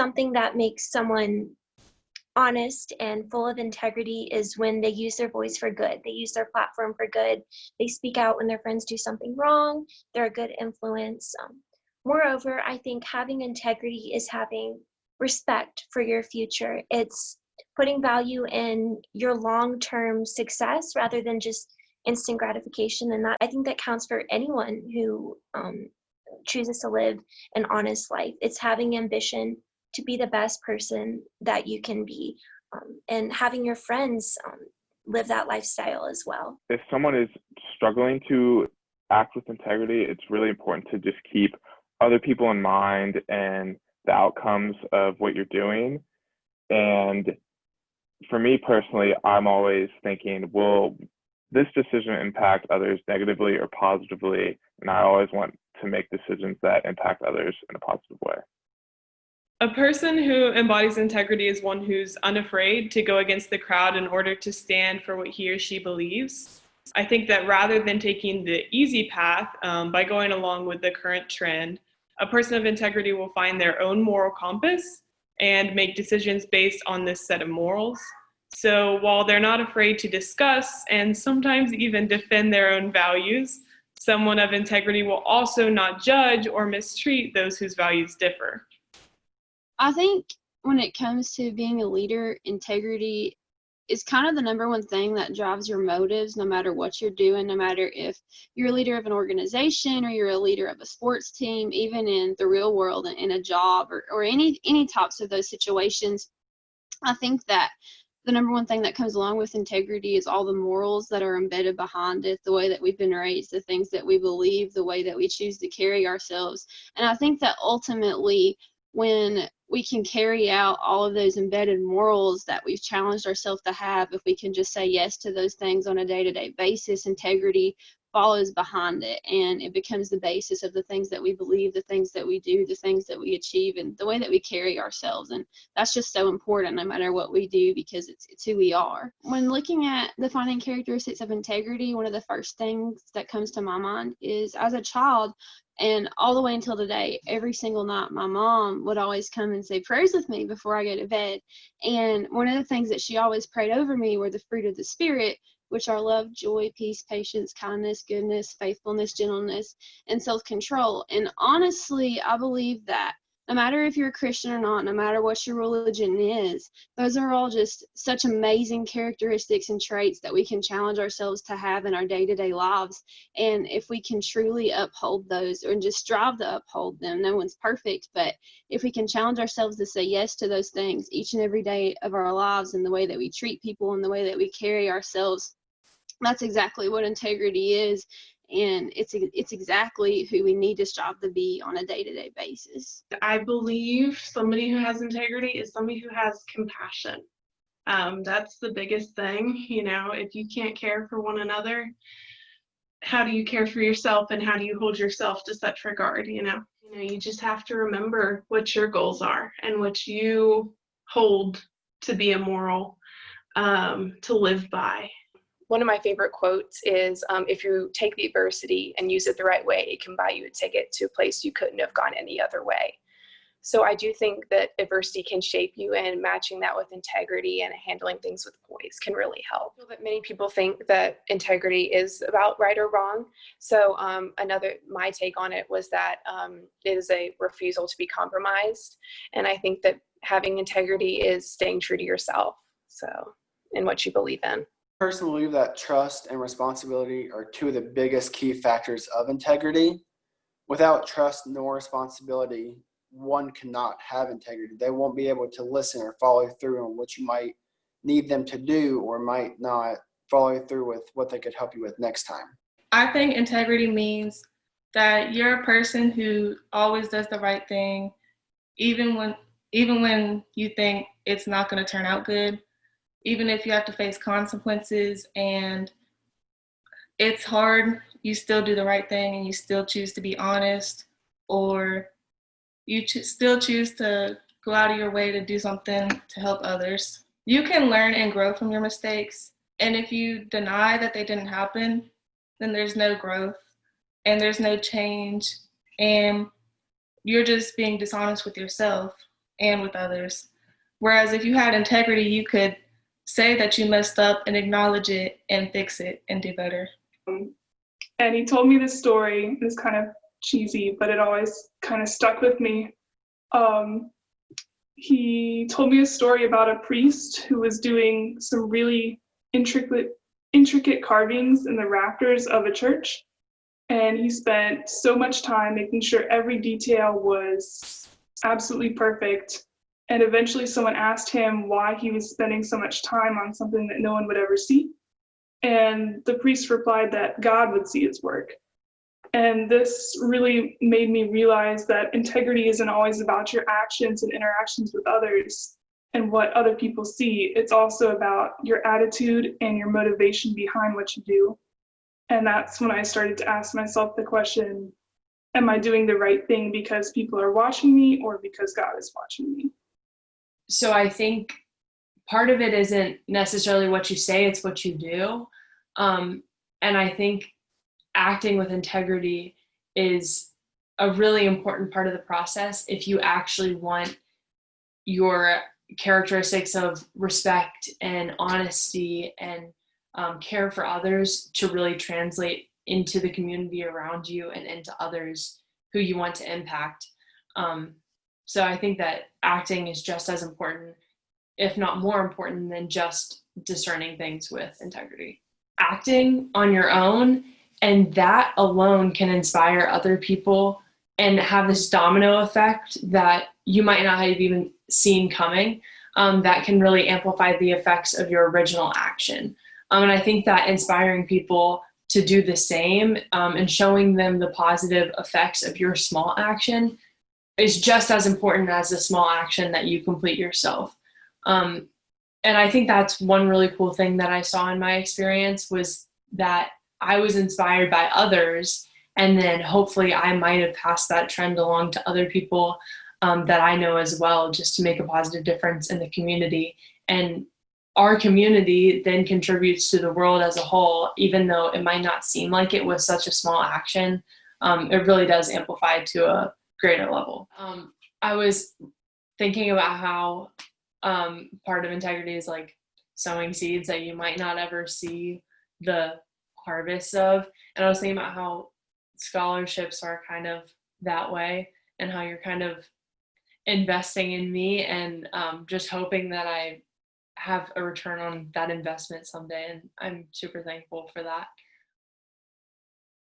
something that makes someone honest and full of integrity is when they use their voice for good. They use their platform for good. They speak out when their friends do something wrong. They're a good influence. Moreover, I think having integrity is having respect for your future. It's putting value in your long-term success rather than just instant gratification. And that, I think that counts for anyone who chooses to live an honest life. It's having ambition to be the best person that you can be, and having your friends live that lifestyle as well. If someone is struggling to act with integrity, it's really important to just keep other people in mind and the outcomes of what you're doing. And for me personally, I'm always thinking, will this decision impact others negatively or positively? And I always want to make decisions that impact others in a positive way. A person who embodies integrity is one who's unafraid to go against the crowd in order to stand for what he or she believes. I think that rather than taking the easy path by going along with the current trend, a person of integrity will find their own moral compass and make decisions based on this set of morals. So while they're not afraid to discuss and sometimes even defend their own values, someone of integrity will also not judge or mistreat those whose values differ. I think when it comes to being a leader, integrity is kind of the number one thing that drives your motives, no matter what you're doing, no matter if you're a leader of an organization or you're a leader of a sports team, even in the real world, in a job or any types of those situations. I think that the number one thing that comes along with integrity is all the morals that are embedded behind it, the way that we've been raised, the things that we believe, the way that we choose to carry ourselves. And I think that ultimately, when we can carry out all of those embedded morals that we've challenged ourselves to have, if we can just say yes to those things on a day-to-day basis, integrity follows behind it, and it becomes the basis of the things that we believe, the things that we do, the things that we achieve, and the way that we carry ourselves. And that's just so important no matter what we do, because it's who we are. When looking at defining characteristics of integrity, one of the first things that comes to my mind is, as a child, and all the way until today, every single night, my mom would always come and say prayers with me before I go to bed. And one of the things that she always prayed over me were the fruit of the Spirit, which are love, joy, peace, patience, kindness, goodness, faithfulness, gentleness, and self-control. And honestly, I believe that no matter if you're a Christian or not, no matter what your religion is, those are all just such amazing characteristics and traits that we can challenge ourselves to have in our day-to-day lives. And if we can truly uphold those, or just strive to uphold them, no one's perfect, but if we can challenge ourselves to say yes to those things each and every day of our lives, and the way that we treat people and the way that we carry ourselves, that's exactly what integrity is. And it's exactly who we need to strive to be on a day-to-day basis. I believe somebody who has integrity is somebody who has compassion. That's the biggest thing. If you can't care for one another, how do you care for yourself, and how do you hold yourself to such regard? You just have to remember what your goals are and what you hold to be immoral, to live by. One of my favorite quotes is, if you take the adversity and use it the right way, it can buy you a ticket to a place you couldn't have gone any other way. So I do think that adversity can shape you, and matching that with integrity and handling things with poise can really help. But many people think that integrity is about right or wrong. So my take on it was that it is a refusal to be compromised. And I think that having integrity is staying true to yourself, and what you believe in. I personally believe that trust and responsibility are two of the biggest key factors of integrity. Without trust nor responsibility, one cannot have integrity. They won't be able to listen or follow through on what you might need them to do, or might not follow through with what they could help you with next time. I think integrity means that you're a person who always does the right thing, even when you think it's not going to turn out good. Even if you have to face consequences and it's hard, you still do the right thing, and you still choose to be honest, or you still choose to go out of your way to do something to help others. You can learn and grow from your mistakes, and if you deny that they didn't happen, then there's no growth and there's no change, and you're just being dishonest with yourself. and with others. Whereas if you had integrity, you could say that you messed up and acknowledge it and fix it and do better. And he told me this story. It's kind of cheesy, but it always kind of stuck with me. He told me a story about a priest who was doing some really intricate carvings in the rafters of a church. And he spent so much time making sure every detail was absolutely perfect. And eventually someone asked him why he was spending so much time on something that no one would ever see. And the priest replied that God would see his work. And this really made me realize that integrity isn't always about your actions and interactions with others and what other people see. It's also about your attitude and your motivation behind what you do. And that's when I started to ask myself the question, am I doing the right thing because people are watching me or because God is watching me? So I think part of it isn't necessarily what you say, it's what you do. And I think acting with integrity is a really important part of the process if you actually want your characteristics of respect and honesty and care for others to really translate into the community around you and into others who you want to impact. So I think that acting is just as important, if not more important, than just discerning things with integrity. Acting on your own, and that alone can inspire other people and have this domino effect that you might not have even seen coming, that can really amplify the effects of your original action. And I think that inspiring people to do the same and showing them the positive effects of your small action is just as important as the small action that you complete yourself. And I think that's one really cool thing that I saw in my experience was that I was inspired by others, and then hopefully I might have passed that trend along to other people that I know as well, just to make a positive difference in the community. And our community then contributes to the world as a whole, even though it might not seem like it was such a small action. It really does amplify to a greater level. I was thinking about how part of integrity is like sowing seeds that you might not ever see the harvest of. And I was thinking about how scholarships are kind of that way, and how you're kind of investing in me and just hoping that I have a return on that investment someday. And I'm super thankful for that.